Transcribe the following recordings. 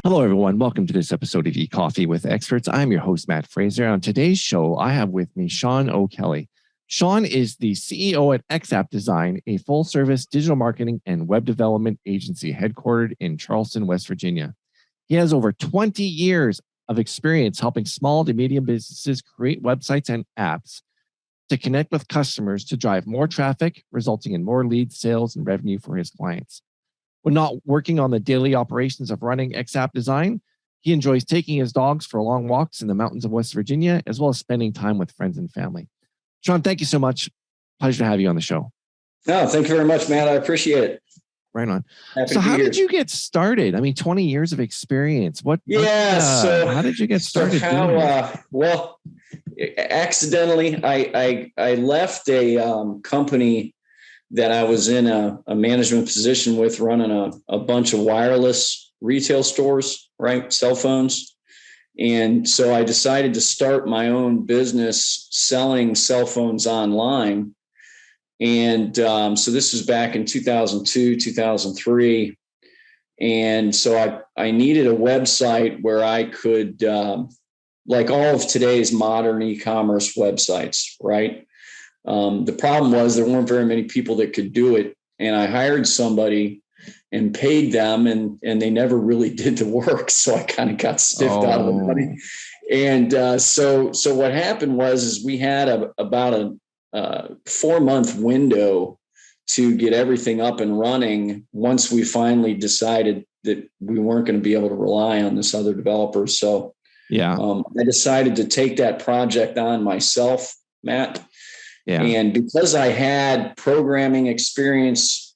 Hello, everyone. Welcome to this episode of eCoffee with Experts. I'm your host, Matt Fraser. On today's show, I have with me Sean Okelly. Sean is the CEO at XApp Design, a full-service digital marketing and web development agency headquartered in Charleston, West Virginia. He has over 20 years of experience helping small to medium businesses create websites and apps to connect with customers to drive more traffic, resulting in more leads, sales, and revenue for his clients. When not working on the daily operations of running XApp Design, he enjoys taking his dogs for long walks in the mountains of West Virginia, as well as spending time with friends and family. Sean, thank you so much. Pleasure to have you on the show. Oh, thank you very much, Matt. I appreciate it. Right on. Happy So to be how here. did you get started? I mean, 20 years of experience. How did you get started doing this? Well, accidentally, I left a company that I was in a management position with, running a bunch of wireless retail stores, right? Cell phones. And so I decided to start my own business selling cell phones online. And so this was back in 2002, 2003. And so I needed a website where I could, like all of today's modern e-commerce websites, right? The problem was there weren't very many people that could do it. And I hired somebody and paid them, and they never really did the work. So I kind of got stiffed out of the money. And so what happened is we had about a 4-month window to get everything up and running once we finally decided that we weren't going to be able to rely on this other developer. So I decided to take that project on myself, Matt. Yeah. And because I had programming experience,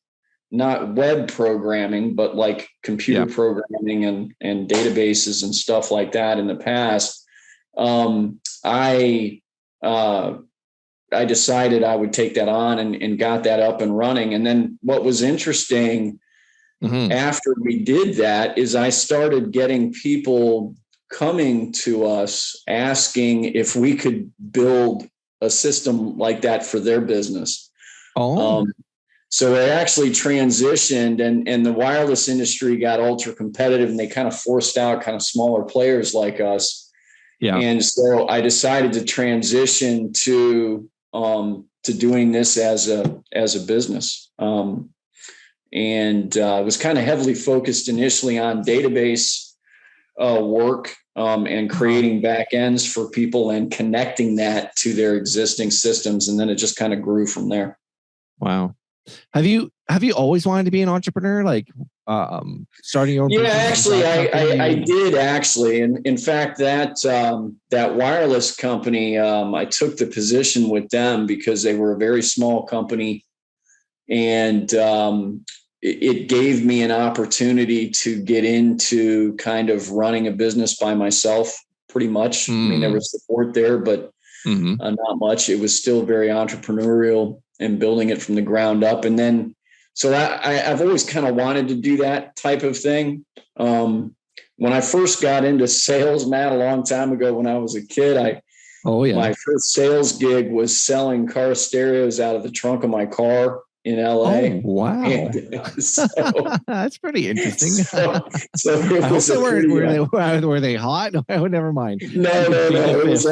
not web programming, but like computer programming and databases and stuff like that in the past, I decided I would take that on and got that up and running. And then what was interesting after we did that is I started getting people coming to us asking if we could build a system like that for their business. So it actually transitioned, and the wireless industry got ultra competitive, and they kind of forced out kind of smaller players like us. Yeah. And so I decided to transition to doing this as a business. And it was kind of heavily focused initially on database work and creating back ends for people and connecting that to their existing systems. And then it just kind of grew from there. Wow. Have you always wanted to be an entrepreneur? Like starting your own business? Actually, I did actually. And in fact, that wireless company, I took the position with them because they were a very small company. And it gave me an opportunity to get into kind of running a business by myself, pretty much. I mean, there was support there, but not much. It was still very entrepreneurial and building it from the ground up. And then, so I've always kind of wanted to do that type of thing. When I first got into sales, Matt, a long time ago when I was a kid, my first sales gig was selling car stereos out of the trunk of my car in LA. Oh, wow. So, that's pretty interesting. So it was were they hot? No, never mind. No. It was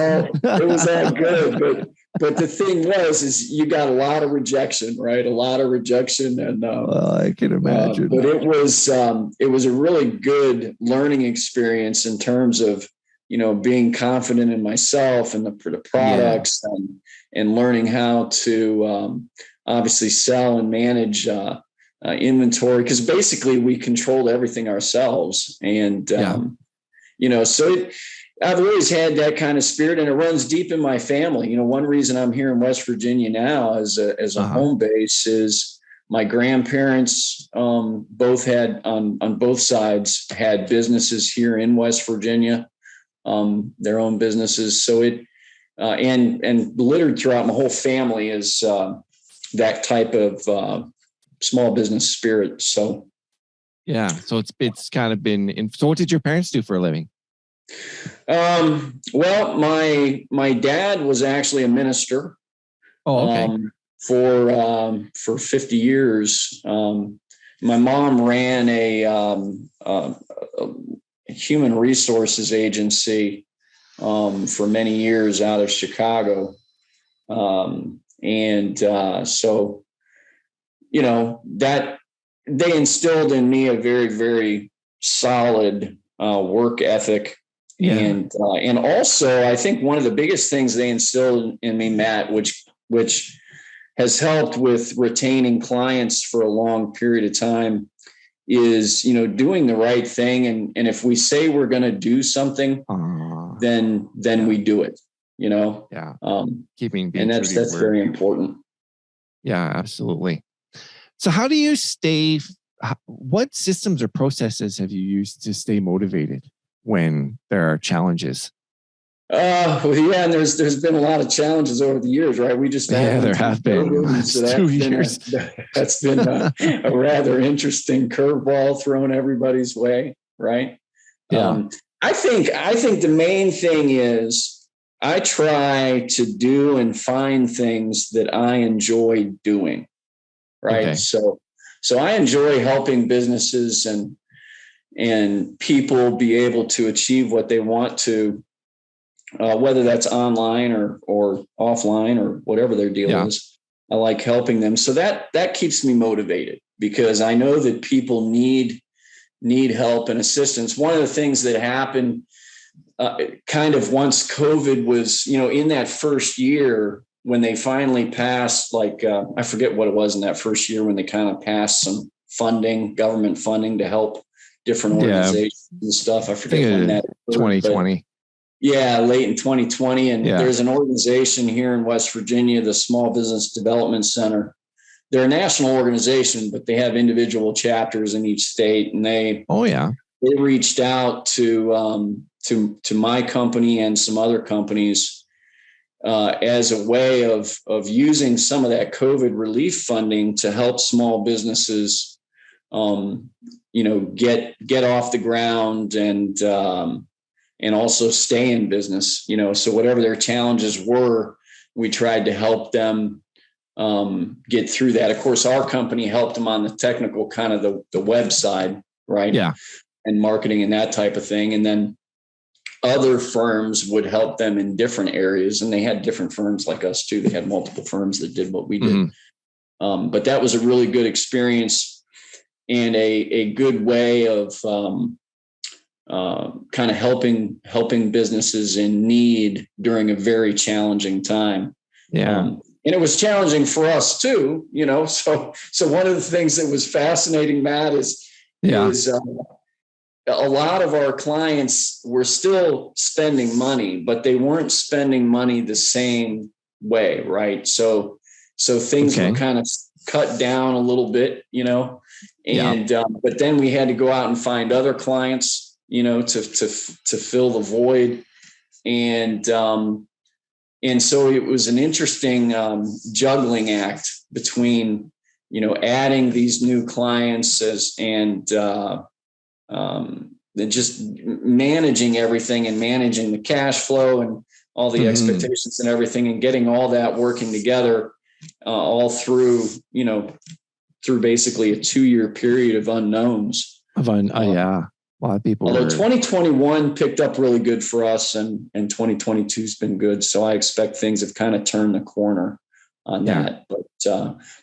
all good. But the thing is you got a lot of rejection, right? A lot of rejection. And I can imagine. But it was a really good learning experience in terms of, being confident in myself and the products and learning how to obviously sell and manage inventory, because basically we controlled everything ourselves. And, so I've always had that kind of spirit, and it runs deep in my family. One reason I'm here in West Virginia now as a home base is my grandparents both had on both sides had businesses here in West Virginia, their own businesses. So it and littered throughout my whole family is that type of small business spirit. So, yeah. So it's kind of been. So what did your parents do for a living? Well, my dad was actually a minister. Oh, okay. For 50 years. My mom ran human resources agency for many years out of Chicago. So, that they instilled in me a very, very solid work ethic. Yeah. And also, I think one of the biggest things they instilled in me, Matt, which has helped with retaining clients for a long period of time, is, doing the right thing. And if we say we're going to do something, then we do it, Yeah. And that's very important. Yeah, absolutely. So how do you what systems or processes have you used to stay motivated when there are challenges? And there's been a lot of challenges over the years, right? We just there have been. So that's been a rather interesting curveball thrown everybody's way, right? Yeah. I think the main thing is I try to do and find things that I enjoy doing, right? Okay. So I enjoy helping businesses and people be able to achieve what they want to. Whether that's online or offline or whatever their deal is, I like helping them. So that keeps me motivated because I know that people need help and assistance. One of the things that happened kind of once COVID was, in that first year when they finally passed, I forget what it was in that first year when they kind of passed some government funding to help different organizations and stuff. I forget when that 2020. Late in 2020. And there's an organization here in West Virginia, the Small Business Development Center. They're a national organization, but they have individual chapters in each state. And they reached out to my company and some other companies as a way of using some of that COVID relief funding to help small businesses, get off the ground and also stay in business, so whatever their challenges were, we tried to help them get through that. Of course, our company helped them on the technical kind of the web side, right? Yeah. And marketing and that type of thing. And then other firms would help them in different areas. And they had different firms like us too. They had multiple firms that did what we did. Mm-hmm. But that was a really good experience and a good way of kind of helping businesses in need during a very challenging time. Yeah. And it was challenging for us too, so one of the things that was fascinating, Matt, is a lot of our clients were still spending money, but they weren't spending money the same way. Right. So things were kind of cut down a little bit, but then we had to go out and find other clients, to fill the void. And so it was an interesting juggling act between, adding these new clients and just managing everything and managing the cash flow and all the expectations and everything and getting all that working together all through basically a 2-year period of unknowns. A lot of people. Although 2021 picked up really good for us and 2022 has been good. So I expect things have kind of turned the corner on that.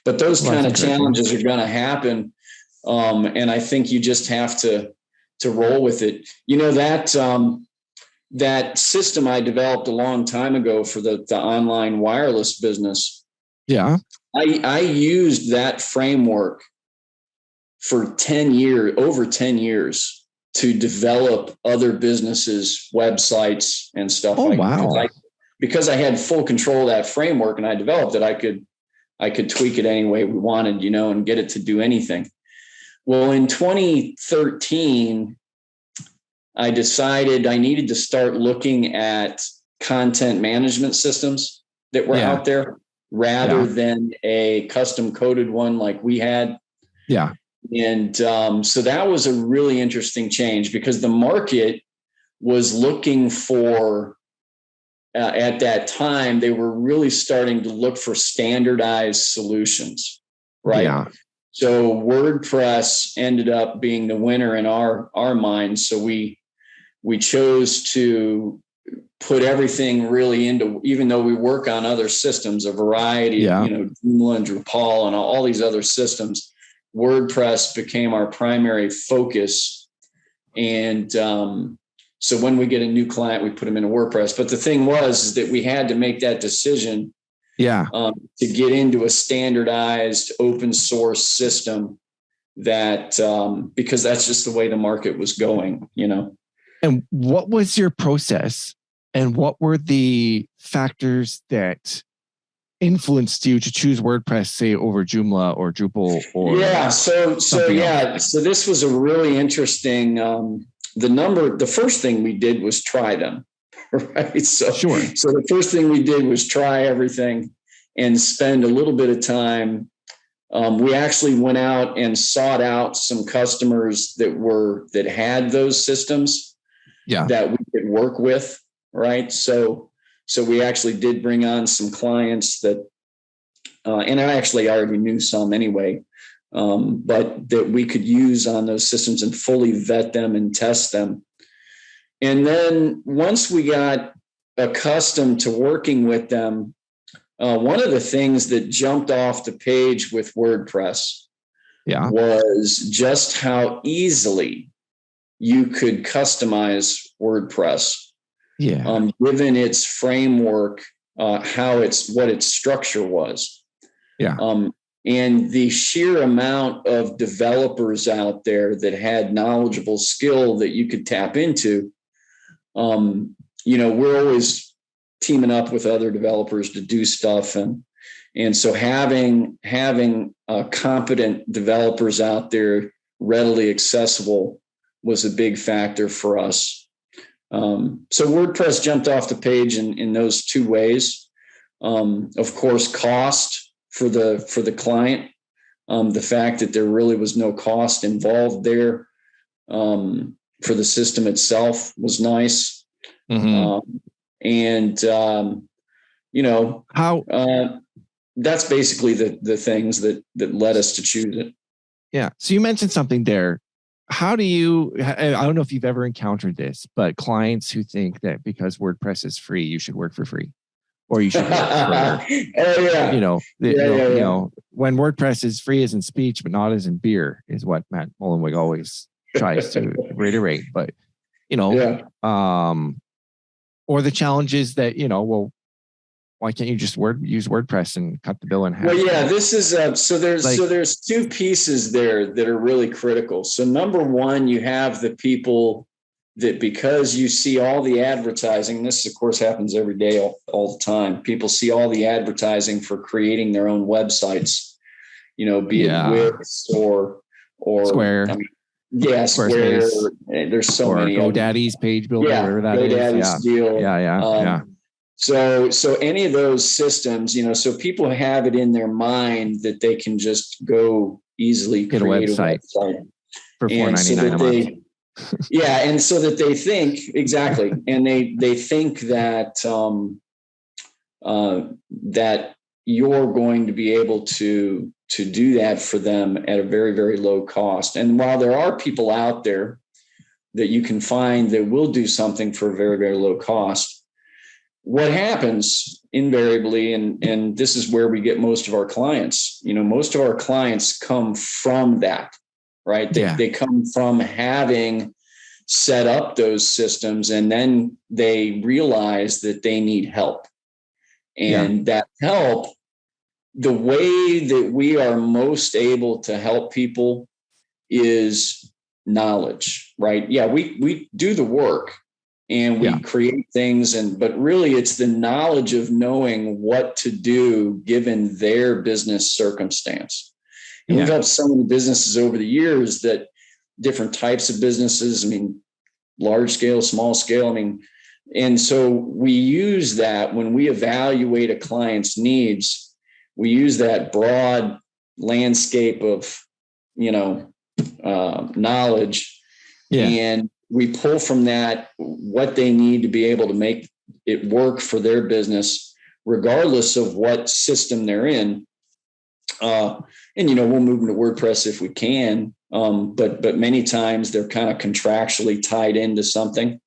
But those kind of challenges are going to happen. And I think you just have to roll with it. That system I developed a long time ago for the online wireless business. Yeah. I used that framework for over 10 years to develop other businesses' websites and stuff. Because I had full control of that framework and I developed it, I could tweak it any way we wanted, and get it to do anything. Well, in 2013, I decided I needed to start looking at content management systems that were out there rather than a custom coded one like we had. Yeah. And so that was a really interesting change because the market was looking for, at that time, they were really starting to look for standardized solutions, right? Yeah. So WordPress ended up being the winner in our minds. So we we chose to put everything really into, even though we work on other systems, a variety of, Joomla and Drupal and all these other systems, WordPress became our primary focus. And so when we get a new client, we put them into WordPress. But the thing is that we had to make that decision to get into a standardized open source system that because that's just the way the market was going, And what was your process? And what were the factors that influenced you to choose WordPress, say, over Joomla or Drupal? Or so this was a really interesting. The first thing we did was try them, right? So the first thing we did was try everything and spend a little bit of time. We actually went out and sought out some customers that had those systems that we could work with. Right. So we actually did bring on some clients that, and I actually already knew some anyway, but that we could use on those systems and fully vet them and test them. And then once we got accustomed to working with them, one of the things that jumped off the page with WordPress was just how easily you could customize WordPress. Given its framework, what its structure was. And the sheer amount of developers out there that had knowledgeable skill that you could tap into. We're always teaming up with other developers to do stuff. And so having competent developers out there readily accessible was a big factor for us. So WordPress jumped off the page in those two ways. Of course, cost for the client, the fact that there really was no cost involved there for the system itself was nice. That's basically the things that led us to choose it. Yeah. So you mentioned something there. How do you, I don't know if you've ever encountered this, but clients who think that because WordPress is free, you should work for free, or you should work for, when WordPress is free as in speech, but not as in beer, is what Matt Mullenweg always tries to reiterate. But, or the challenge is that, why can't you just use WordPress and cut the bill in half? Well, this is there's two pieces there that are really critical. So number one, you have the people that, because you see all the advertising, this of course happens every day, all the time. People see all the advertising for creating their own websites, be it Wix or Square. Square. There's so many. GoDaddy's page builder, whatever that is. GoDaddy's deal. Yeah. So any of those systems, so people have it in their mind that they can just go easily get create a website for $4.99 a month. And so that they think exactly, and they think that that you're going to be able to do that for them at a very, very low cost. And while there are people out there that you can find that will do something for a very, very low cost, what happens invariably, and this is where we get most of our clients, most of our clients come from that, right? They come from having set up those systems, and then they realize that they need help. And that help, the way that we are most able to help people is knowledge, right? Yeah, we do the work. And we create things, but really it's the knowledge of knowing what to do given their business circumstance. And we've helped so many businesses over the years, that different types of businesses, large scale, small scale. And so we use that when we evaluate a client's needs, we use that broad landscape of, knowledge. And we pull from that what they need to be able to make it work for their business, regardless of what system they're in. We'll move into WordPress if we can, but many times they're kind of contractually tied into something.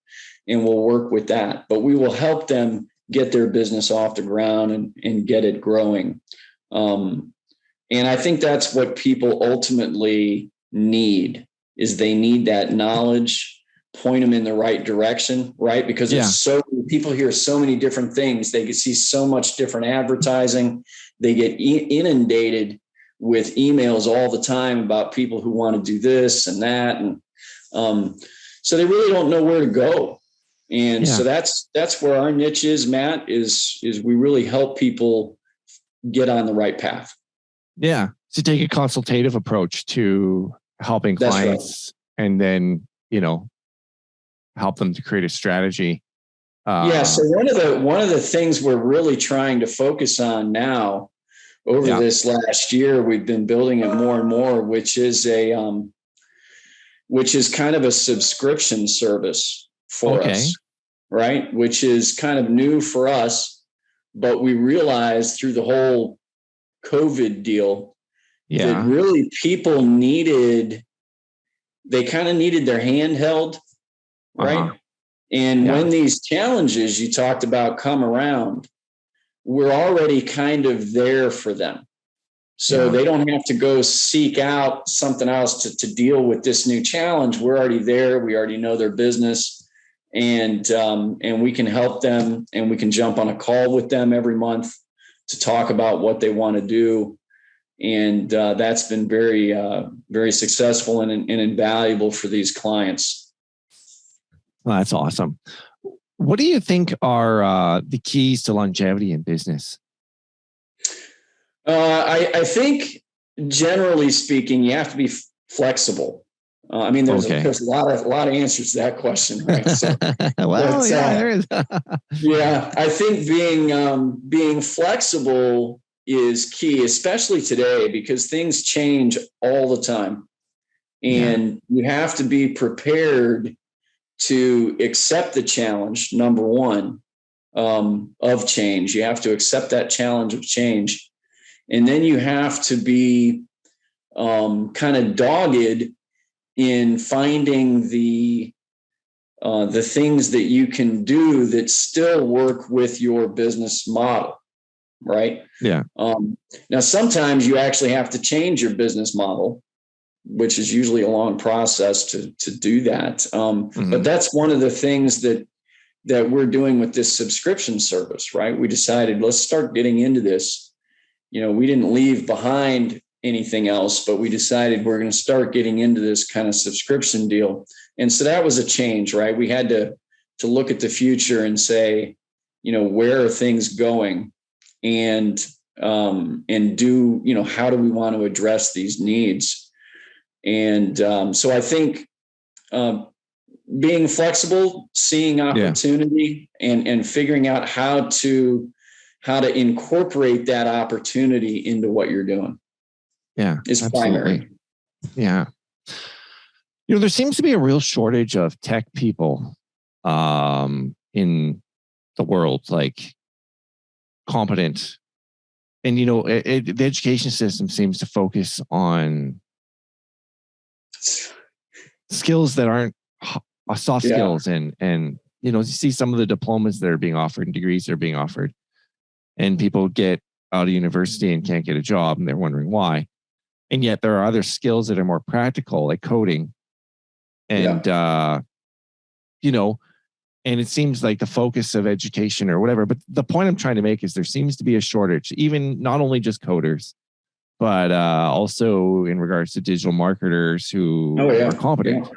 and we'll work with that. But we will help them get their business off the ground and get it growing. And I think that's what people ultimately need, is they need that knowledge, point them in the right direction, right? Because it's people hear so many different things. They see so much different advertising. They get inundated with emails all the time about people who want to do this and that. And so they really don't know where to go. And so that's where our niche is, Matt, is we really help people get on the right path. Yeah. So take a consultative approach to helping clients and then, help them to create a strategy. So one of the things we're really trying to focus on now over this last year, we've been building it more and more, which is kind of a subscription service for us, right? Which is kind of new for us, but we realized through the whole COVID deal that really people they kind of needed their hand held, right? And when these challenges you talked about come around, we're already kind of there for them. So they don't have to go seek out something else to deal with this new challenge. We're already there. We already know their business, and we can help them, and we can jump on a call with them every month to talk about what they want to do. And that's been very, very successful and invaluable for these clients. Well, that's awesome. What do you think are the keys to longevity in business? I think, generally speaking, you have to be flexible. There's a lot of answers to that question, right? So, there is. I think being flexible is key, especially today, because things change all the time, and you have to be prepared to accept the challenge. Number one, of change, you have to accept that challenge of change. And then you have to be kind of dogged in finding the things that you can do that still work with your business model, right? Yeah. Now, sometimes you actually have to change your business model, which is usually a long process to do that. But that's one of the things that we're doing with this subscription service, right? We decided, let's start getting into this. We didn't leave behind anything else, but we decided we're going to start getting into this kind of subscription deal. And so that was a change, right? We had to look at the future and say, where are things going, and do, how do we want to address these needs? And so I think being flexible, seeing opportunity, and figuring out how to incorporate that opportunity into what you're doing. Yeah, is absolutely. Primary. Yeah. There seems to be a real shortage of tech people in the world, like competent. And, the education system seems to focus on skills that aren't soft skills. And, you see some of the diplomas that are being offered and degrees that are being offered. And people get out of university and can't get a job, and they're wondering why. And yet there are other skills that are more practical, like coding. And, and it seems like the focus of education or whatever. But the point I'm trying to make is there seems to be a shortage, even not only just coders, but also in regards to digital marketers who are competent. Yeah.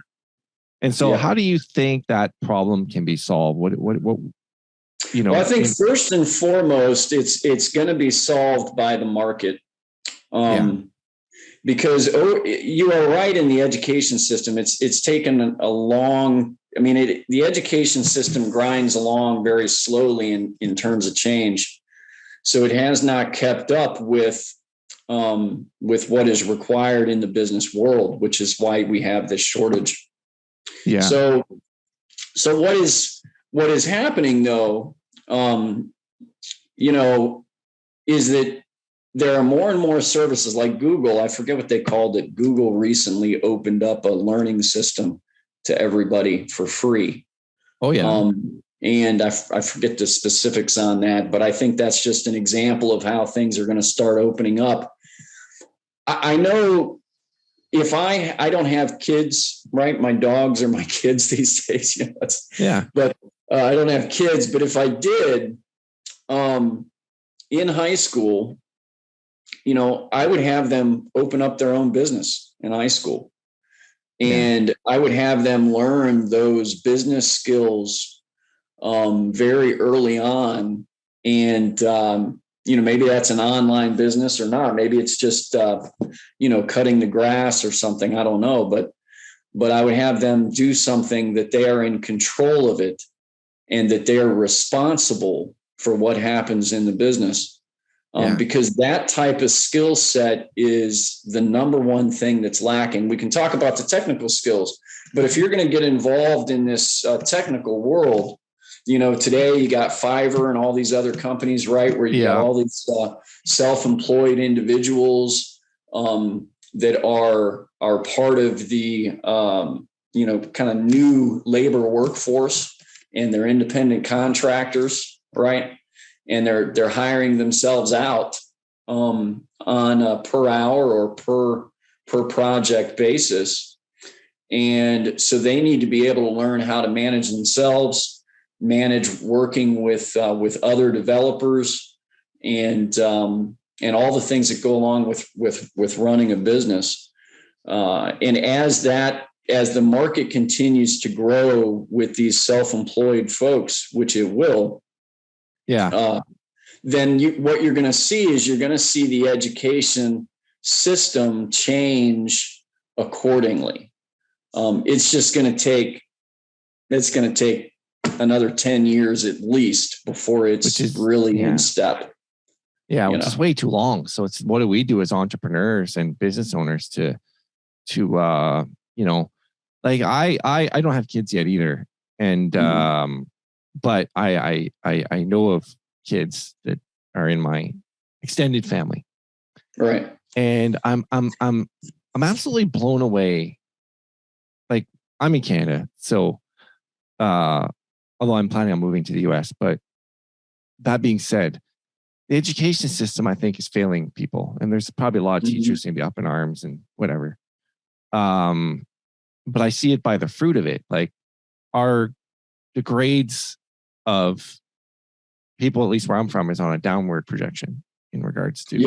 And so how do you think that problem can be solved? What Well, I think first and foremost, it's going to be solved by the market. Because you are right in the education system. It's taken a long. The education system grinds along very slowly in terms of change, so it has not kept up with what is required in the business world, which is why we have this shortage. Yeah. So what is happening though, is that there are more and more services like Google. I forget what they called it. Google recently opened up a learning system to everybody for free. Oh, yeah. And I forget the specifics on that, but I think that's just an example of how things are going to start opening up. I know if I don't have kids, right? My dogs are my kids these days, Yeah. But I don't have kids. But if I did, in high school, I would have them open up their own business in high school. And I would have them learn those business skills very early on. And, maybe that's an online business or not. Maybe it's just, cutting the grass or something. I don't know. But I would have them do something that they are in control of it and that they are responsible for what happens in the business. Because that type of skill set is the number one thing that's lacking. We can talk about the technical skills, but if you're going to get involved in this technical world, today you got Fiverr and all these other companies, right? Where you got all these self-employed individuals that are part of the, kind of new labor workforce, and they're independent contractors, right? And they're hiring themselves out on a per hour or per project basis. And so they need to be able to learn how to manage themselves, manage working with other developers, and all the things that go along with running a business. And as the market continues to grow with these self-employed folks, which it will, then what you're going to see is you're going to see the education system change accordingly. It's just going to take another 10 years at least before it's really in step. Yeah, which is way too long. So it's what do we do as entrepreneurs and business owners to like I don't have kids yet either, and but I know of kids that are in my extended family, right? And I'm absolutely blown away. Like, I'm in Canada, so although I'm planning on moving to the US, but that being said, the education system, I think, is failing people, and there's probably a lot of teachers going to be up in arms and whatever. But I see it by the fruit of it. Like, the grades of people, at least where I'm from, is on a downward projection in regards to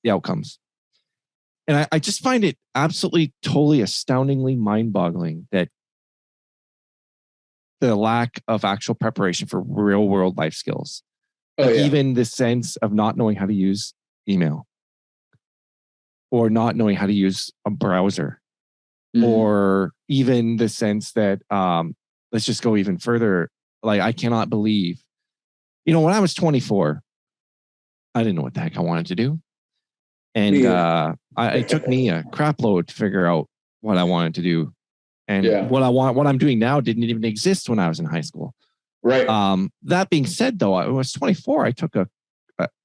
the outcomes. And I just find it absolutely, totally, astoundingly mind-boggling that the lack of actual preparation for real world life skills. Even the sense of not knowing how to use email, or not knowing how to use a browser, or even the sense that, let's just go even further. Like, I cannot believe, when I was 24, I didn't know what the heck I wanted to do. And it took me a crap load to figure out what I wanted to do. And what I'm doing now didn't even exist when I was in high school. Right. That being said, though, I was 24.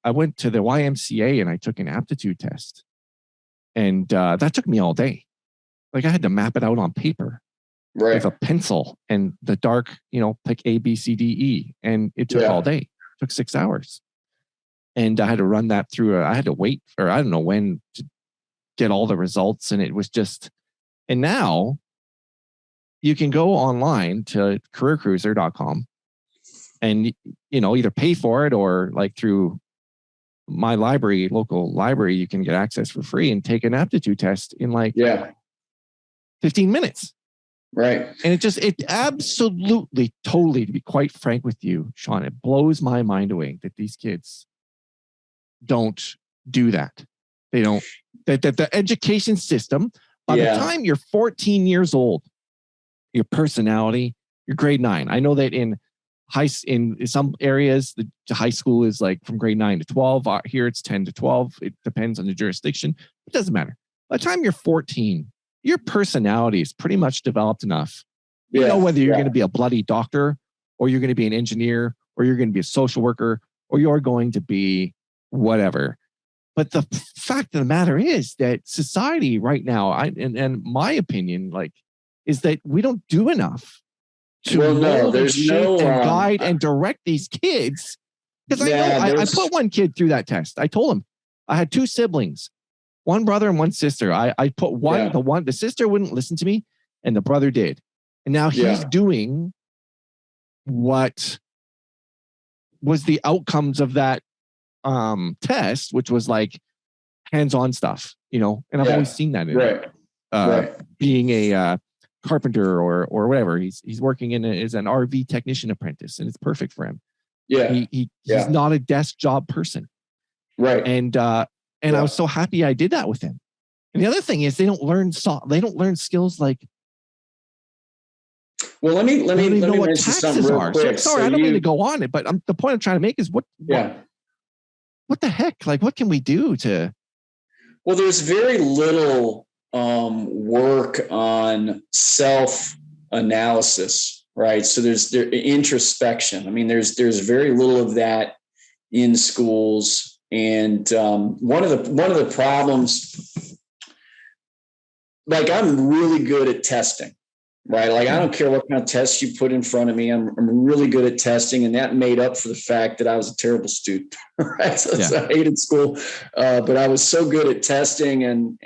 I went to the YMCA and I took an aptitude test, and that took me all day. Like, I had to map it out on paper with a pencil and the dark, pick A, B, C, D, E, and it took all day. It took 6 hours, and I had to run that through. I had to wait for I don't know when to get all the results, and it was just. And now you can go online to careercruiser.com. And, either pay for it, or like through my library, local library, you can get access for free and take an aptitude test in 15 minutes. Right. And it absolutely, totally, to be quite frank with you, Sean, it blows my mind away that these kids don't do that. They don't, that the education system, by the time you're 14 years old, your personality, your grade 9. I know that in some areas, the high school is like from grade 9 to 12. Here it's 10 to 12. It depends on the jurisdiction. It doesn't matter. By the time you're 14, your personality is pretty much developed enough. You know whether you're going to be a bloody doctor, or you're going to be an engineer, or you're going to be a social worker, or you're going to be whatever. But the fact of the matter is that society right now, and my opinion, is that we don't do enough to Well, no, mold and there's shape no and guide and direct these kids. Because I know I put one kid through that test. I told him I had two siblings, one brother and one sister. I put one, the sister wouldn't listen to me and the brother did. And now he's doing what was the outcomes of that test, which was like hands-on stuff, you know, and I've always seen that in being a carpenter or whatever. He's working as an RV technician apprentice, and it's perfect for him. He's not a desk job person. Right. And I was so happy I did that with him. And the other thing is they don't learn skills like, well, let me know what taxes are. Quick. Sorry, I don't mean to go on it, but the point I'm trying to make is what the heck? Like, what can we do to? Well, there's very little work on self-analysis, right? So there's introspection. I mean, there's very little of that in schools, and one of the problems, like, I'm really good at testing, right? Like, I don't care what kind of tests you put in front of me. I'm really good at testing, and that made up for the fact that I was a terrible student, right? So I hated school, but I was so good at testing, and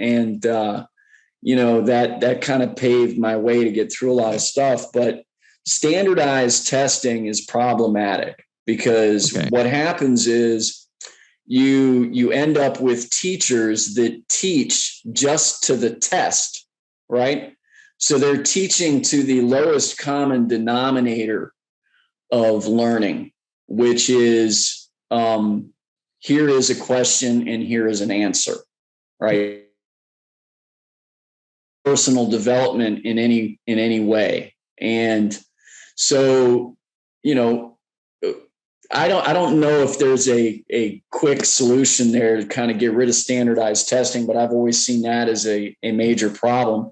you know, that kind of paved my way to get through a lot of stuff. But standardized testing is problematic because what happens is you end up with teachers that teach just to the test, right? So they're teaching to the lowest common denominator of learning, which is here is a question and here is an answer, right? Personal development in any way. And so, you know, I don't know if there's a quick solution there to kind of get rid of standardized testing, but I've always seen that as a major problem.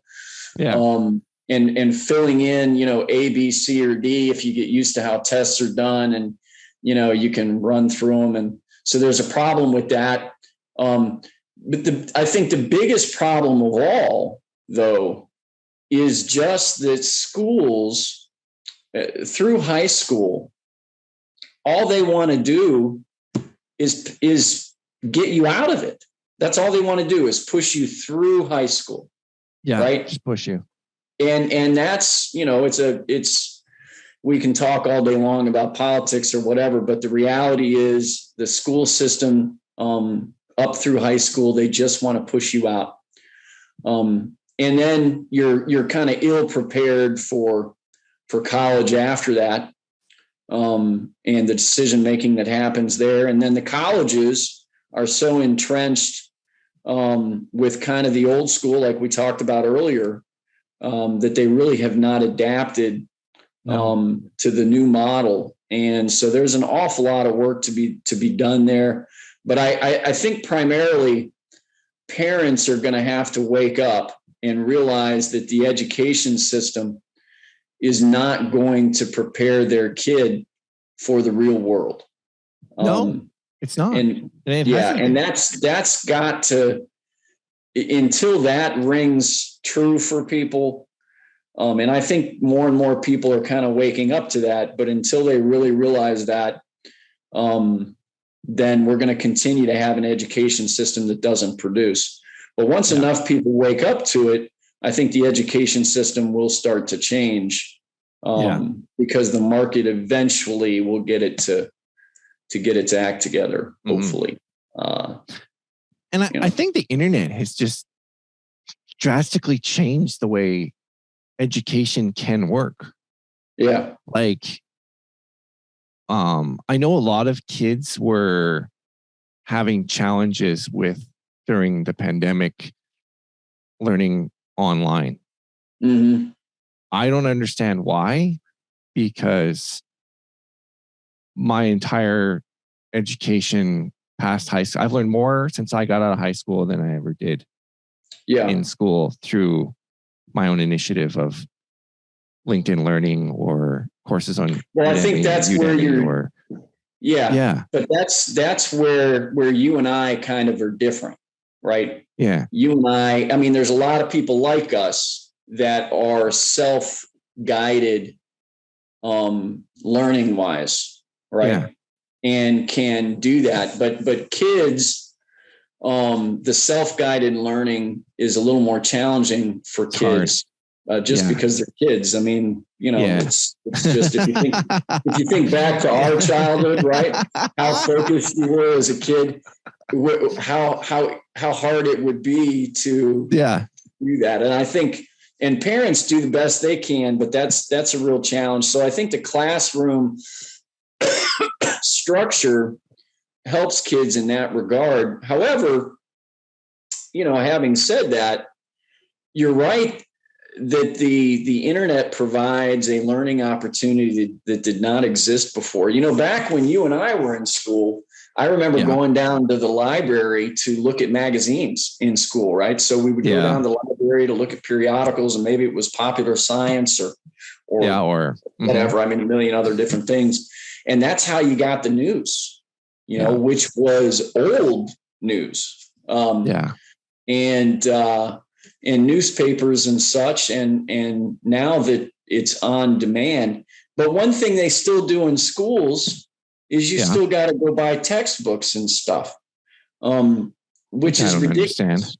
And filling in, you know, A, B, C, or D, if you get used to how tests are done, and, you know, you can run through them. And so there's a problem with that. But I think the biggest problem of all, though, is just that schools through high school, all they want to do is get you out of it. That's all they want to do is push you through high school. Yeah. Right. Just push you. And that's, you know, we can talk all day long about politics or whatever, but the reality is the school system up through high school, they just want to push you out. And then you're kind of ill prepared for college after that. And the decision making that happens there. And then the colleges are so entrenched with kind of the old school, like we talked about earlier, that they really have not adapted to the new model. And so there's an awful lot of work to be done there. But I think primarily parents are going to have to wake up and realize that the education system is not going to prepare their kid for the real world. No, it's not. And that's got to, until that rings true for people. And I think more and more people are kind of waking up to that, but until they really realize that, then we're going to continue to have an education system that doesn't produce. But once enough people wake up to it, I think the education system will start to change because the market eventually will get it to get its act together, hopefully. And I think the internet has just drastically changed the way education can work. Yeah. Like, I know a lot of kids were having challenges during the pandemic learning online. Mm-hmm. I don't understand why, because my entire education past high school, I've learned more since I got out of high school than I ever did in school through my own initiative of LinkedIn Learning or courses on. Well, I think that's Udemy where but that's where you and I kind of are different, right? Yeah. You and I mean, there's a lot of people like us that are self-guided learning wise, right? Yeah. And can do that. But kids, the self-guided learning is a little more challenging for kids, because they're kids. I mean, it's just, if you think back to our childhood, right? How focused you were as a kid, how hard it would be to do that. And I think, and parents do the best they can, but that's a real challenge. So I think the classroom structure helps kids in that regard. However, having said that, you're right that the internet provides a learning opportunity that did not exist before. Back when you and I were in school, I remember going down to the library to look at magazines in school, right? So we would go down to the library to look at periodicals, and maybe it was Popular Science or whatever. I mean, a million other different things. And that's how you got the news, which was old news. And newspapers and such. And now that it's on demand. But one thing they still do in schools is you still got to go buy textbooks and stuff, which is ridiculous.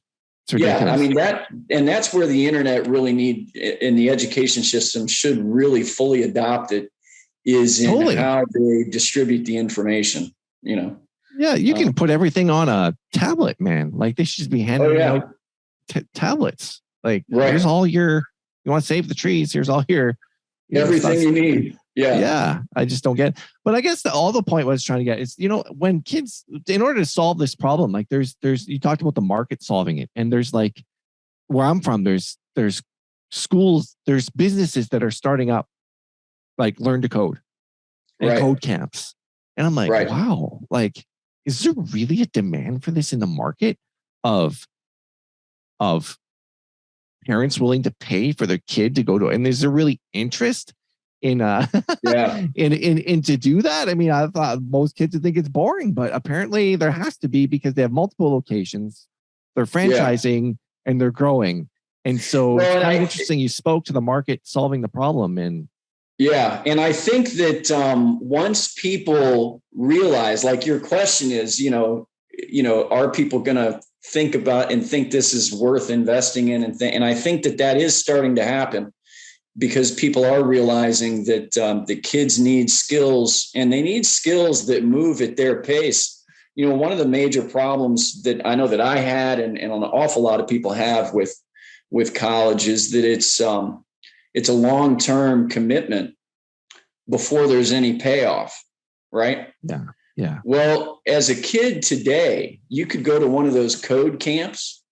Yeah, I mean, that's where the internet really in the education system should really fully adopt it, is in how they distribute the information, Yeah, you can put everything on a tablet, man. Like, they should just be handing out tablets. Like, here's all you want to save the trees. Here's all your everything you need. Yeah. I just don't get it. But I guess all the point was trying to get is, when kids, in order to solve this problem, like there's, you talked about the market solving it. And there's, like, where I'm from, there's schools, there's businesses that are starting up, like Learn to Code and code camps. And I'm like, wow, like, is there really a demand for this in the market of parents willing to pay for their kid to go to, and is there really interest in in to do that? I mean, I thought most kids would think it's boring, but apparently there has to be, because they have multiple locations, they're franchising and they're growing. And so it's kind of interesting. You spoke to the market solving the problem. And and I think that once people realize, like your question is, are people going to think about and think this is worth investing in? And I think that is starting to happen, because people are realizing that the kids need skills, and they need skills that move at their pace. One of the major problems that I know that I had, and an awful lot of people have with college, is that it's a long-term commitment before there's any payoff, right? Yeah. Well, as a kid today, you could go to one of those code camps,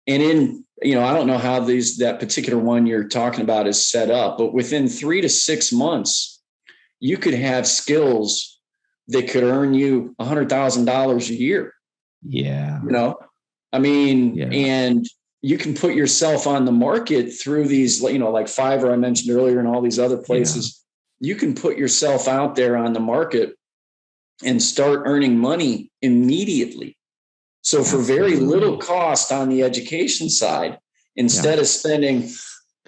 and I don't know how that particular one you're talking about is set up, but within 3 to 6 months, you could have skills that could earn you $100,000 a year. Yeah. I mean, and you can put yourself on the market through these, like Fiverr I mentioned earlier, and all these other places. You can put yourself out there on the market and start earning money immediately. So for very little cost on the education side, instead of spending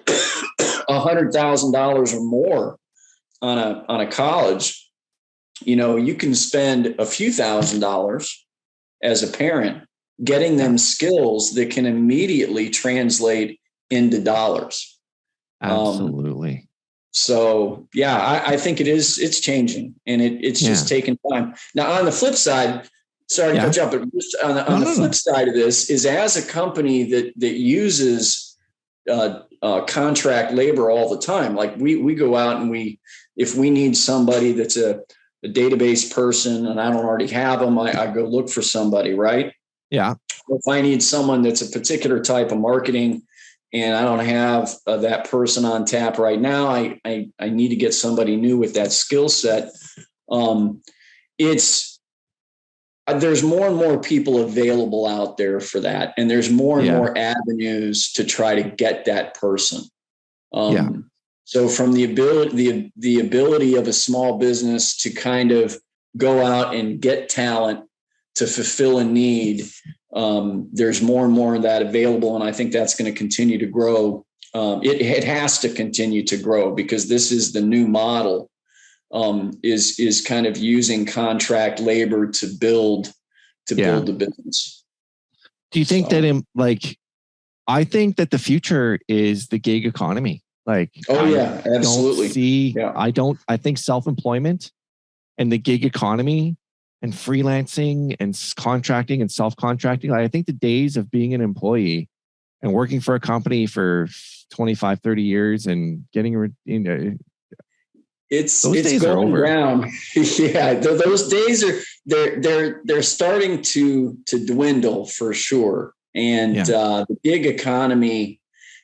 $100,000 or more on a college, you can spend a few $1,000s as a parent getting them skills that can immediately translate into dollars. Absolutely. So I think it's changing, and it's just taking time. Now, on the flip side, sorry to cut you up, but just on the flip side of this is, as a company that uses contract labor all the time, like we go out and if we need somebody that's a database person and I don't already have them, I go look for somebody, right? Yeah. If I need someone that's a particular type of marketing and I don't have that person on tap right now, I need to get somebody new with that skill set. There's more and more people available out there for that. And there's more and more avenues to try to get that person. So from the ability of a small business to kind of go out and get talent to fulfill a need, there's more and more of that available. And I think that's going to continue to grow it has to continue to grow, because this is the new model, is kind of using contract labor to build the business. Do you think I think that the future is the gig economy. Absolutely. I think self-employment and the gig economy and freelancing and contracting and self-contracting. I think the days of being an employee and working for a company for 25, 30 years and getting, it's days going are over. down. Yeah. Those days they're starting to dwindle for sure. And the gig economy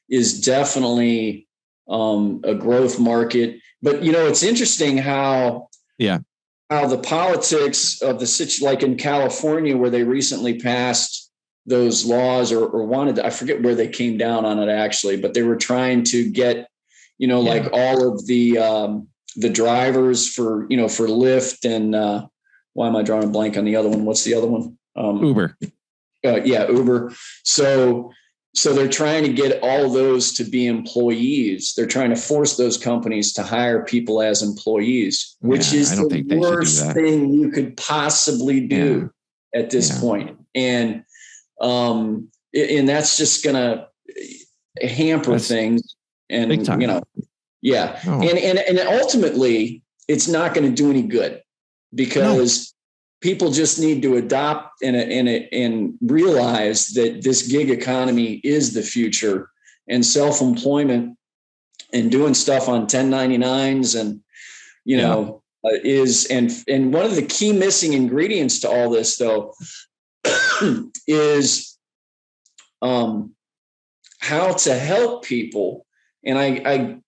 is definitely a growth market. But, it's interesting how the politics of the situation, like in California, where they recently passed those laws or wanted, I forget where they came down on it actually, but they were trying to get, like all of the drivers for Lyft and why am I drawing a blank on the other one? What's the other one? Uber. Uber. So they're trying to get all those to be employees. They're trying to force those companies to hire people as employees, which is the worst thing you could possibly do at this point. And that's just going to hamper things. And, and ultimately it's not going to do any good, because people just need to adopt and realize that this gig economy is the future, and self-employment and doing stuff on 1099s and, is, and one of the key missing ingredients to all this though, is how to help people. And I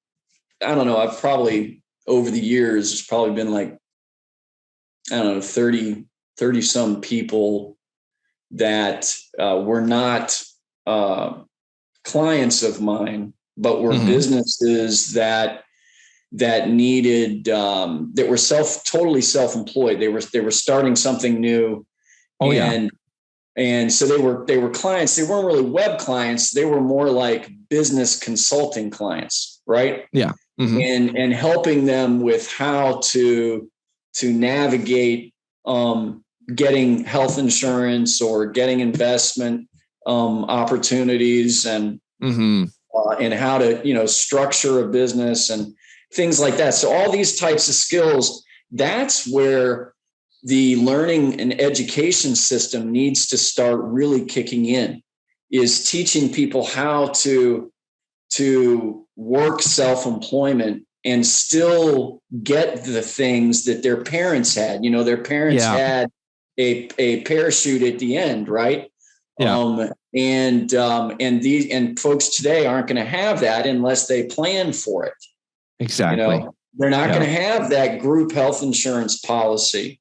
don't know, I've probably over the years, it's probably been like, 30 some people that were not clients of mine, but were businesses that needed, that were totally self-employed. They were starting something new. And so they were clients. They weren't really web clients. They were more like business consulting clients. Right. Yeah. Mm-hmm. And helping them with how to navigate getting health insurance or getting investment opportunities and how to structure a business and things like that. So all these types of skills, that's where the learning and education system needs to start really kicking in, is teaching people how to work self-employment and still get the things that their parents had. Their parents had a parachute at the end, right? Yeah. And folks today aren't going to have that unless they plan for it. Exactly. They're not going to have that group health insurance policy,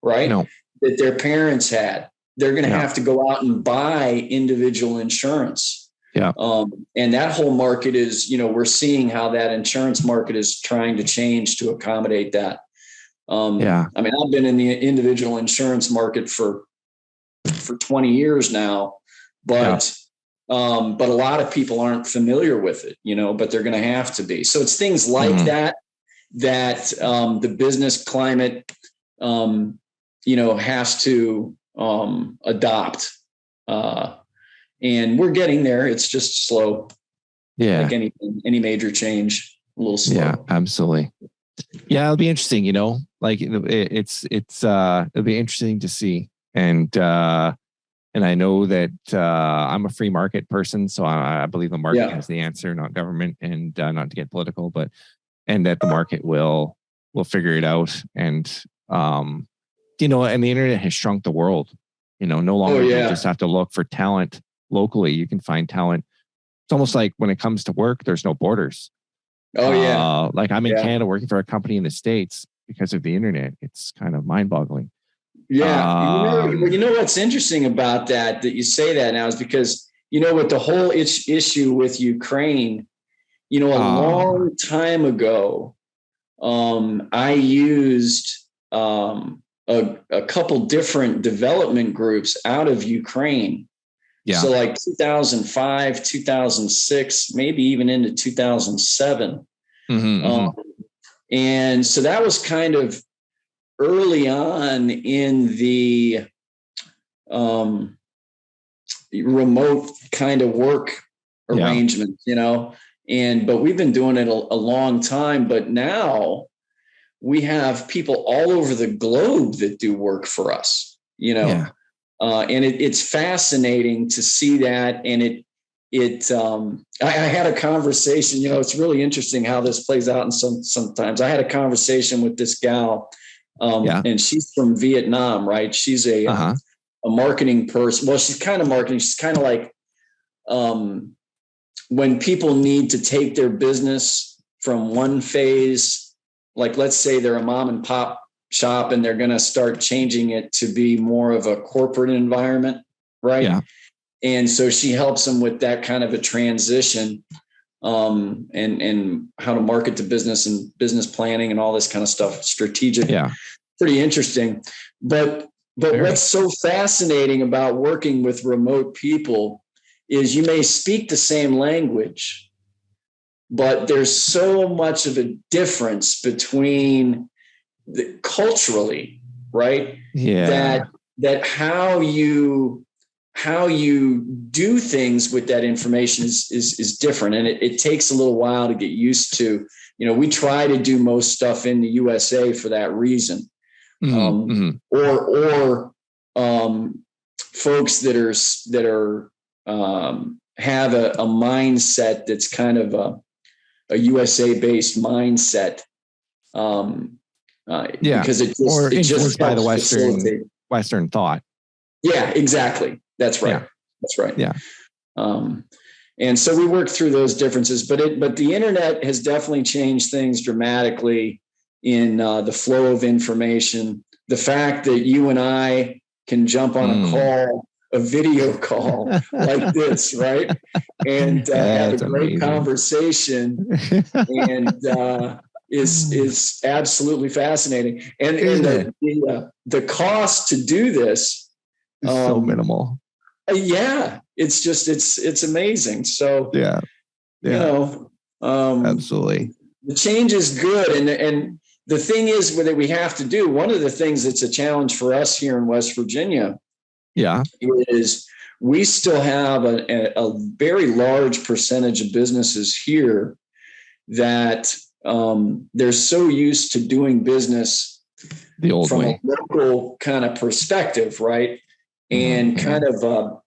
right? No. That their parents had. They're going to have to go out and buy individual insurance. Yeah. And that whole market is, we're seeing how that insurance market is trying to change to accommodate that. I mean, I've been in the individual insurance market for 20 years now, but a lot of people aren't familiar with it, but they're going to have to be. So it's things like that the business climate, has to adopt. And we're getting there. It's just slow. Yeah. Like any major change, a little slow. Yeah, absolutely. Yeah, it'll be interesting, like it'll be interesting to see. And I know that I'm a free market person, so I believe the market has the answer, not government, and not to get political, and that the market will figure it out. And, and the internet has shrunk the world, no longer you just have to look for talent locally. You can find talent. It's almost like when it comes to work, there's no borders. Like I'm in Canada working for a company in the States because of the internet. It's kind of mind-boggling. Yeah. What's interesting about that you say that now is because, with the whole issue with Ukraine, a long time ago, I used a couple different development groups out of Ukraine Yeah. So like 2005, 2006, maybe even into 2007. And so that was kind of early on in the remote kind of work arrangement, but we've been doing it a long time. But now we have people all over the globe that do work for us, and it's fascinating to see that. And I had a conversation, it's really interesting how this plays out. And sometimes I had a conversation with this gal, and she's from Vietnam, right? She's a marketing person. Well, she's kind of marketing. She's kind of like, when people need to take their business from one phase, like let's say they're a mom and pop shop and they're going to start changing it to be more of a corporate environment, right? Yeah. And so she helps them with that kind of a transition, and how to market to business and business planning and all this kind of stuff. Strategic, pretty interesting. But what's so fascinating about working with remote people is you may speak the same language, but there's so much of a difference between culturally, right? Yeah. That how you do things with that information is different. And it takes a little while to get used to. We try to do most stuff in the USA for that reason. Or folks that are have a mindset that's kind of a USA based mindset. Because it just by the Western thought. Yeah, exactly. That's right. Yeah. That's right. Yeah. And so we work through those differences, but the internet has definitely changed things dramatically in the flow of information. The fact that you and I can jump on a call, a video call like this, right? And have a great amazing conversation and is absolutely fascinating. And the cost to do this is so minimal. It's amazing. So absolutely. The change is good. And the thing is that we have to do, one of the things that's a challenge for us here in West Virginia is we still have a very large percentage of businesses here that they're so used to doing business the old from way, a local kind of perspective, right? And kind of,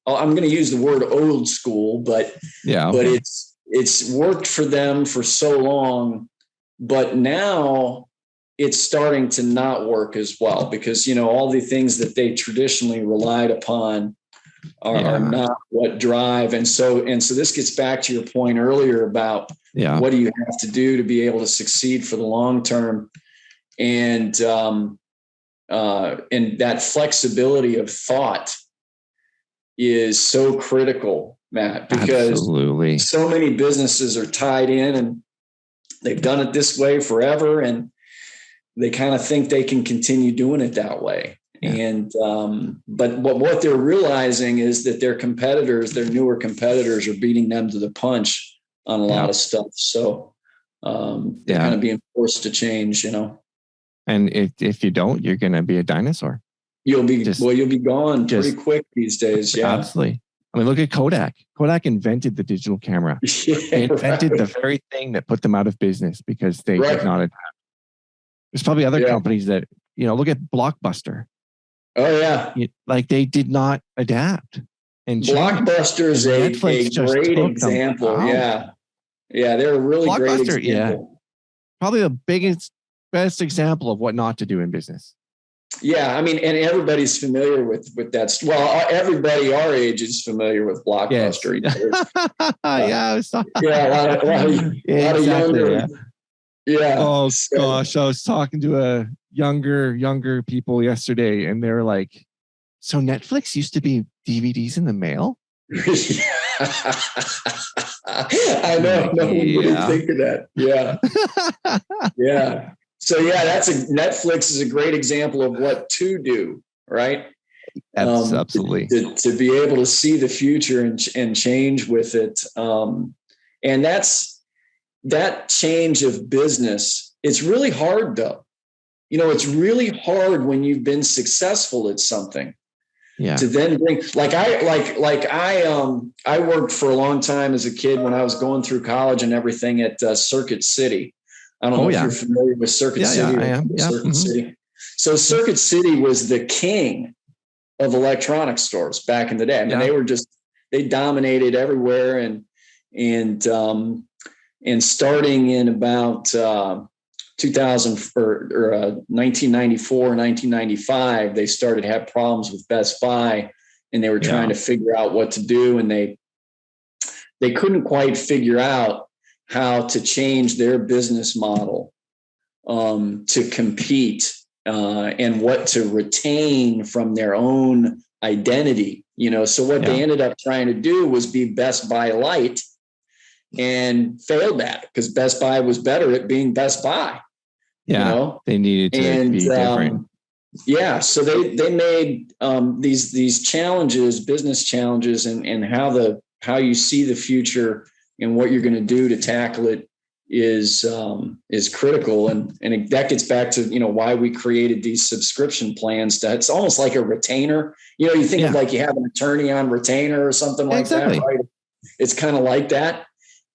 I'm going to use the word old school, but it's worked for them for so long, but now it's starting to not work as well because, all the things that they traditionally relied upon are not what drive. And so this gets back to your point earlier about what do you have to do to be able to succeed for the long term. And that flexibility of thought is so critical, Matt, because so many businesses are tied in and they've done it this way forever. And they kind of think they can continue doing it that way. Yeah. And, but what they're realizing is that their newer competitors are beating them to the punch on a lot of stuff. So they're kind of being forced to change, And if you don't, you're going to be a dinosaur. You'll be gone pretty quick these days. Yeah, absolutely. I mean, look at Kodak. Kodak invented the digital camera. They invented the very thing that put them out of business because they did not adapt. There's probably other companies that, look at Blockbuster. Oh yeah. Like they did not adapt. And Blockbuster is a great example. Wow. Yeah. Yeah. They're a really great example. Yeah. Probably the best example of what not to do in business. Yeah. I mean, and everybody's familiar with that. Well, everybody our age is familiar with Blockbuster. Yes. A lot of younger. Yeah. Oh gosh. I was talking to younger people yesterday and they were like, so Netflix used to be DVDs in the mail? I know. No one would think of that. Yeah. Yeah. So Netflix is a great example of what to do, right? Absolutely. To be able to see the future and change with it. And that change of business. It's really hard though. It's really hard when you've been successful at something. Yeah. To then bring I worked for a long time as a kid when I was going through college and everything at Circuit City. I don't know if you're familiar with Circuit City. Yeah, I am. Yeah. Circuit City. So Circuit City was the king of electronic stores back in the day. I mean, they dominated everywhere, and starting in about 2000 or 1994, 1995, they started to have problems with Best Buy, and they were trying to figure out what to do, and they couldn't quite figure out how to change their business model to compete and what to retain from their own identity. So what they ended up trying to do was be Best Buy light, and failed at it because Best Buy was better at being Best Buy. Yeah, they needed to be different. So they made these challenges, business challenges, and how you see the future and what you're going to do to tackle it is critical. And that gets back to why we created these subscription plans. It's almost like a retainer. You think of like you have an attorney on retainer or something like that, right? It's kind of like that.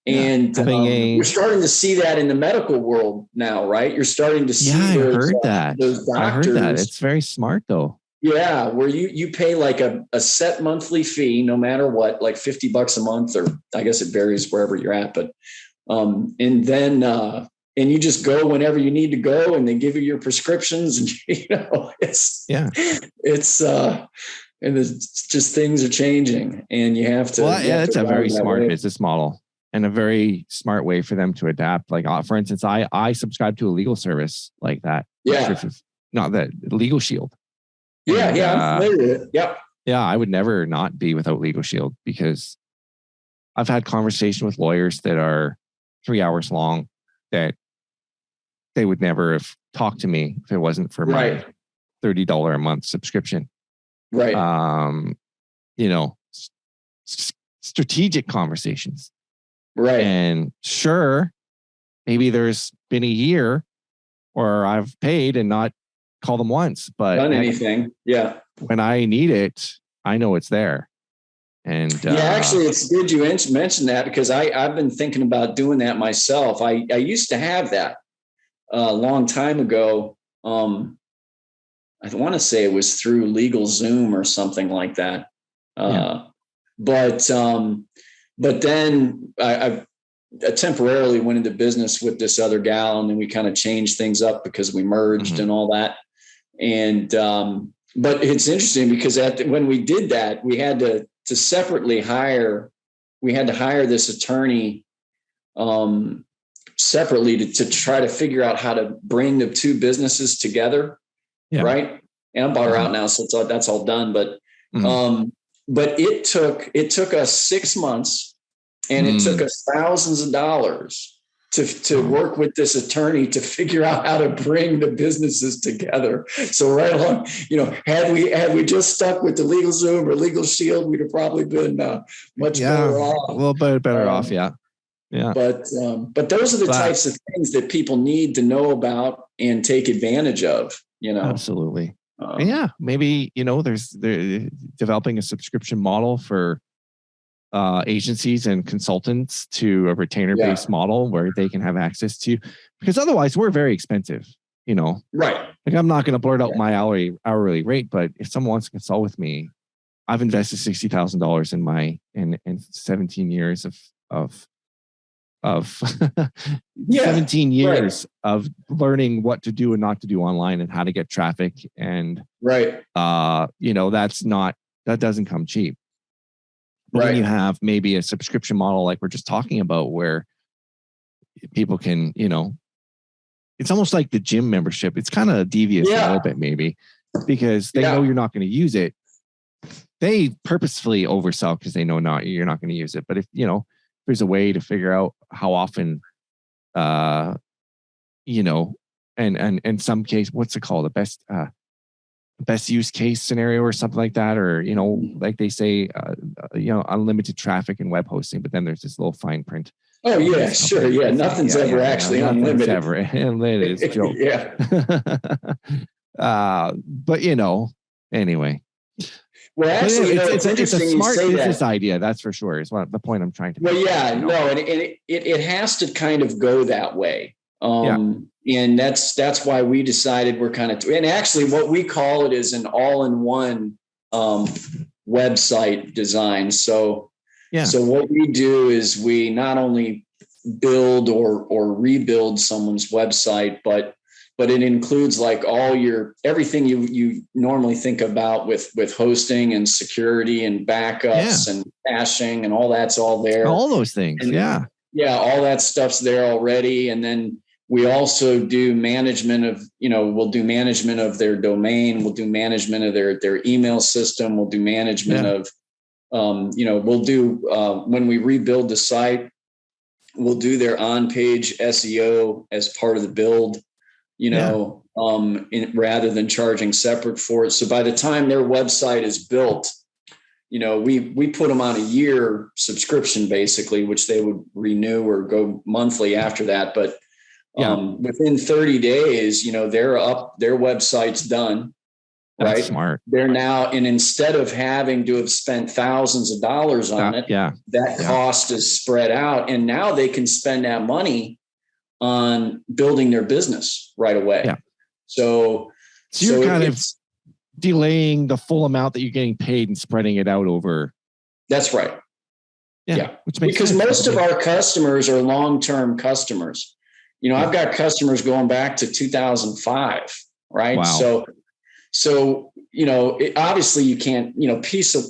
And you're starting to see that in the medical world now, right? You're starting to see those doctors. I heard that. It's very smart though. Yeah, where you pay like a set monthly fee, no matter what, like $50 a month, or I guess it varies wherever you're at. But and then you just go whenever you need to go, and they give you your prescriptions, and and it's just things are changing, and you have to. Well, it's a very smart business model. And a very smart way for them to adapt. Like, for instance, I subscribe to a legal service like that. Not that Legal Shield. I'm familiar with it. Yep. Yeah, I would never not be without Legal Shield, because I've had conversation with lawyers that are 3 hours long that they would never have talked to me if it wasn't for my $30 a month subscription. Right. Strategic conversations. Right. And sure, maybe there's been a year where I've paid and not called them once, but done anything. Yeah. When I need it, I know it's there. And actually, it's good you mentioned that, because I've been thinking about doing that myself. I used to have that a long time ago. I want to say it was through LegalZoom or something like that. But then I temporarily went into business with this other gal, and then we kind of changed things up because we merged and all that. And but it's interesting because when we did that, we had to separately hire. We had to hire this attorney separately to try to figure out how to bring the two businesses together. Yeah. Right. And I'm bought her out now, so that's all done. But it took us 6 months. And it took us thousands of dollars to work with this attorney to figure out how to bring the businesses together. So right along, had we just stuck with the LegalZoom or Legal Shield, we'd have probably been much better off. A little bit better off, yeah. But those are the types of things that people need to know about and take advantage of. Absolutely. Maybe they're developing a subscription model for agencies and consultants to a retainer-based model where they can have access to, because otherwise we're very expensive, Right. Like, I'm not going to blurt out my hourly rate, but if someone wants to consult with me, I've invested $60,000 in my 17 years of 17 years of learning what to do and not to do online and how to get traffic. And that doesn't come cheap. But when you have maybe a subscription model like we're just talking about, where people can, it's almost like the gym membership. It's kind of devious a little bit, maybe, because they know you're not going to use it. They purposefully oversell because they know you're not going to use it. But if there's a way to figure out how often, and in some case, what's it called? The best best use case scenario or something like that, or like they say, unlimited traffic in web hosting, but then there's this little fine print. Oh yeah, sure, yeah. Nothing's ever actually nothing's unlimited. ever unlimited. It's a joke. Yeah. But anyway. Well, actually, it's a smart business that. idea. That's for sure. Is what the point I'm trying to make. Well, yeah, no, and it has to kind of go that way. And that's why we decided we're kind of, and actually what we call it is an all-in-one website design. So what we do is we not only build or rebuild someone's website, but it includes like everything you normally think about with hosting and security and backups and caching and all that's all there. All those things. And, all that stuff's there already. And then we also do management of, we'll do management of their domain. We'll do management of their email system. We'll do management of, we'll do, when we rebuild the site, we'll do their on-page SEO as part of the build, rather than charging separate for it. So by the time their website is built, we put them on a year subscription, basically, which they would renew or go monthly after that. But within 30 days, they're up, their website's done. Right. That's smart. They're now, and instead of having to have spent thousands of dollars on that cost is spread out. And now they can spend that money on building their business right away. Yeah. So you're kind of delaying the full amount that you're getting paid and spreading it out over. That's right. Yeah. Which makes because sense. Most of our customers are long-term customers. I've got customers going back to 2005. Right. Wow. So, obviously you can't,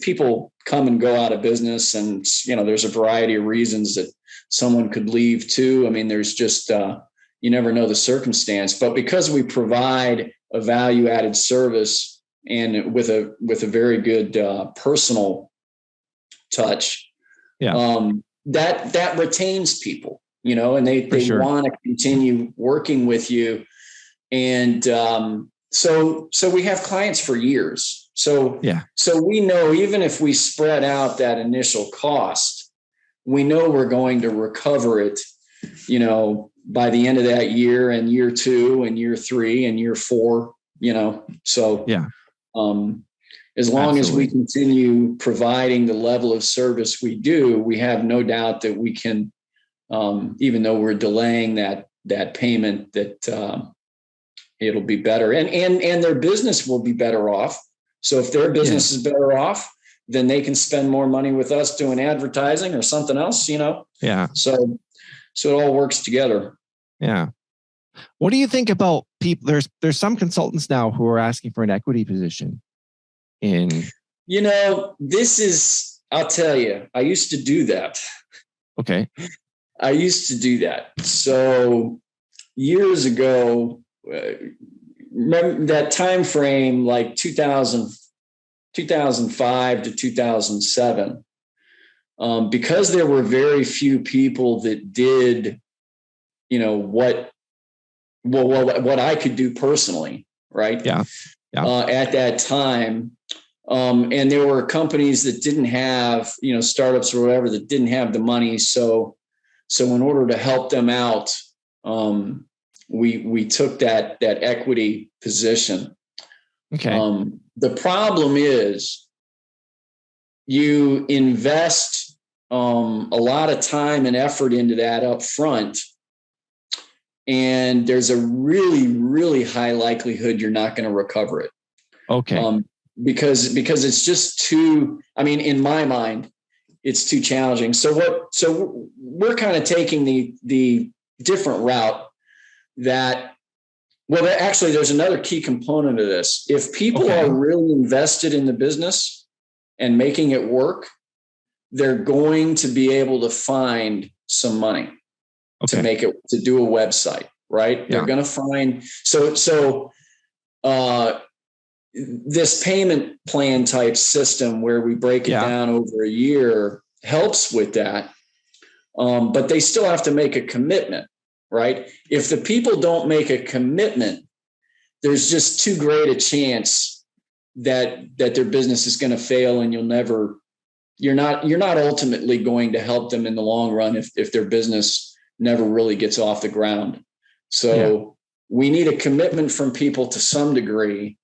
people come and go out of business, and, there's a variety of reasons that someone could leave too. I mean, there's just, you never know the circumstance, but because we provide a value added service and with a very good personal touch, that retains people, and they want to continue working with you. And, so we have clients for years. So we know, even if we spread out that initial cost, we know we're going to recover it, by the end of that year, and year 2 and year 3 and year 4, so as long as we continue providing the level of service we do, we have no doubt that we can, even though we're delaying that payment, that, it'll be better, and their business will be better off. So if their business is better off, then they can spend more money with us doing advertising or something else, Yeah. So it all works together. Yeah. What do you think about people? There's some consultants now who are asking for an equity position in. I'll tell you, I used to do that. Okay. I used to do that. So years ago, remember that time frame, like 2005 to 2007, because there were very few people that did, what I could do personally, right? Yeah. At that time, and there were companies that didn't have, startups or whatever, that didn't have the money. So in order to help them out, we took that equity position. Okay. The problem is you invest a lot of time and effort into that up front, and there's a really, really high likelihood you're not going to recover it. Okay. Because it's just too, in my mind, it's too challenging. So we're kind of taking the different route. Actually, there's another key component of this. If people are really invested in the business and making it work, they're going to be able to find some money to do a website, right? Yeah. They're going to find, this payment plan type system where we break it down over a year helps with that. But they still have to make a commitment. Right? If the people don't make a commitment, there's just too great a chance that their business is going to fail, and you're not ultimately going to help them in the long run if their business never really gets off the ground. So we need a commitment from people to some degree.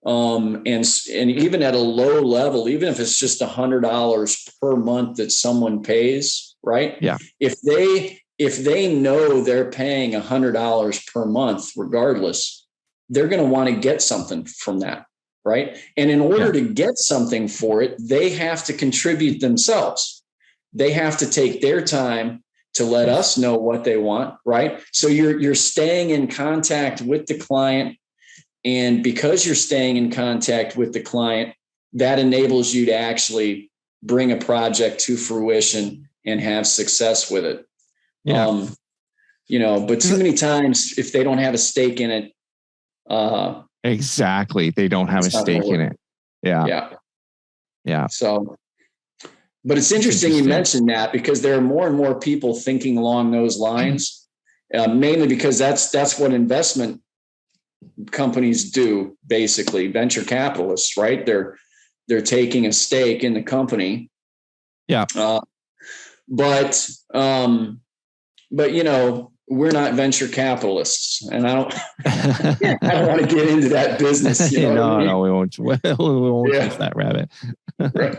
And even at a low level, even if it's just $100 per month that someone pays, right? Yeah. If they know they're paying $100 per month, regardless, they're going to want to get something from that. Right. And in order to get something for it, they have to contribute themselves. They have to take their time to let us know what they want. Right. So you're staying in contact with the client. And because you're staying in contact with the client, that enables you to actually bring a project to fruition and have success with it. Yeah. But too many times, if they don't have a stake in it, exactly. They don't have a stake in it. Yeah. So, but it's interesting you mentioned that, because there are more and more people thinking along those lines, mainly because that's what investment companies do, basically. Venture capitalists, right? They're taking a stake in the company. Yeah. But we're not venture capitalists, and I don't want to get into that business. No, we won't. We won't chase that rabbit. Right.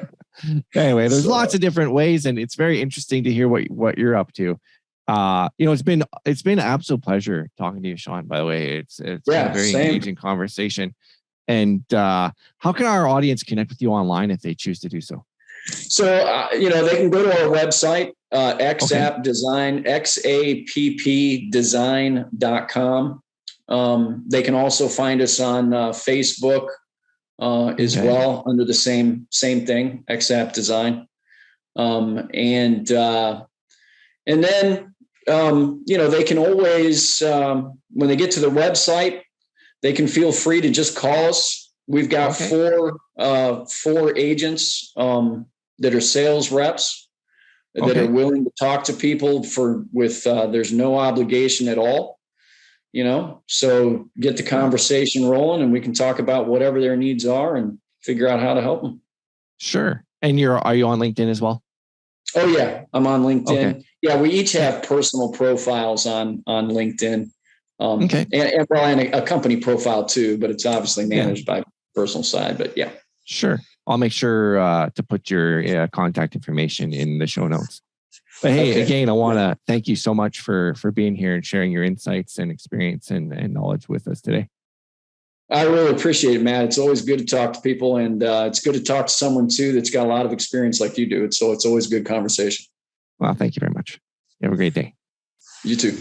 Anyway, there's lots of different ways, and it's very interesting to hear what you're up to. It's been an absolute pleasure talking to you, Sean. By the way, it's been a very engaging conversation. And how can our audience connect with you online if they choose to do so? So they can go to our website, XApp Design, XAPPdesign.com. They can also find us on Facebook as well, under the same thing, XApp Design. And then they can always, when they get to the website, they can feel free to just call us. We've got four agents that are sales reps that are willing to talk to people with there's no obligation at all. So get the conversation rolling, and we can talk about whatever their needs are and figure out how to help them. Sure. And are you on LinkedIn as well? Oh yeah, I'm on LinkedIn. Okay. Yeah, we each have personal profiles on LinkedIn. And a company profile too, but it's obviously managed by personal side. But yeah, sure. I'll make sure to put your contact information in the show notes. But hey, again, I want to thank you so much for being here and sharing your insights and experience and knowledge with us today. I really appreciate it, Matt. It's always good to talk to people, and it's good to talk to someone too that's got a lot of experience like you do. So it's always a good conversation. Well, thank you very much. You have a great day. You too.